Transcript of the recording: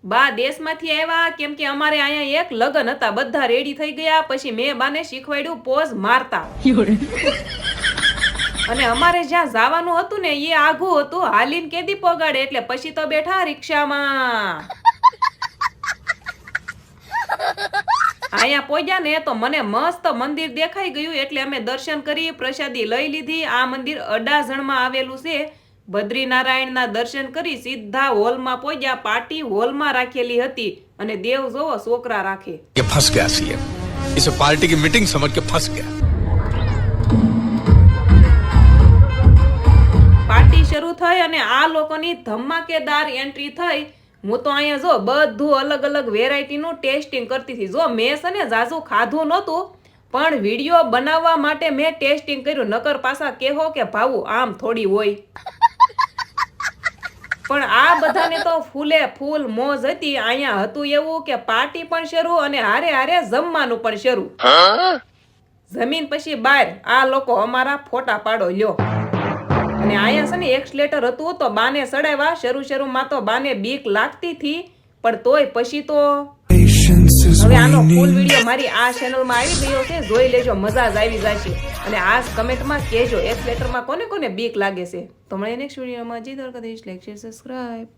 બા દેશમાંથી આવ્યા કેમ કે અમારે અહીંયા એક લગન હતા, બધા રેડી થઈ ગયા, પછી મેં બાને શીખવાડ્યું પોઝ મારતા. અને અમારે જ્યાં જવાનું હતું ને એ આઘું હતું, હાલીને કેદી પોગાડે, એટલે પછી તો બેઠા રિક્ષામાં. અહીંયા પહોંચ્યા ને તો મને મસ્ત મંદિર દેખાઈ ગયું, એટલે અમે દર્શન કરી, પ્રસાદી લઈ લીધી. આ મંદિર અડાજણમાં આવેલું છે. બદ્રીનારાયણના દર્શન કરી સીધા હોલમાં પહોંચ્યા. પાર્ટી હોલમાં રાખેલી હતી અને દેવ જોવો છોકરા રાખે. ये फंस गया सीएम, इसे पार्टी की मीटिंग समझ के फंस गया. પાર્ટી શરૂ થઈ અને આ લોકોની ધમાકેદાર એન્ટ્રી થઈ. હું તો અહીંયા જો બધું અલગ અલગ વેરાયટીનું ટેસ્ટિંગ કરતી હતી. જો મેં છે ને ઝાઝુ ખાધું નહોતું, પણ વિડીયો બનાવવા માટે મેં ટેસ્ટિંગ કર્યું. નકર પાછા કહેવો કે ભાવું આમ થોડી હોય. પણ આ બધાને તો ફૂલે ફૂલ મોજ હતી. અહીંયા હતું એવું કે પાર્ટી પણ શરૂ અને હારે હારે જમવાનું પણ શરૂ. જમીન પછી બહાર આ લોકો અમારા ફોટા પાડો લ્યો. અને અહીંયા છે ને એક્સલેટર હતું તો બાને સડાવ્યા. શરૂમાં તો બાને બીક લાગતી હતી, પણ તોય પછી તો હવે આનો ફૂલ વિડીયો મારી આ ચેનલમાં આવી ગયો છે, જોઈ લેજો, મજા જ આવી જશે. અને આ કમેન્ટમાં કહેજો એક્સલેટરમાં કોને કોને બીક લાગે છે. તો મળીએ નેક્સ્ટ વિડીયોમાં. જી દ્વારકાધીશ. Like share subscribe.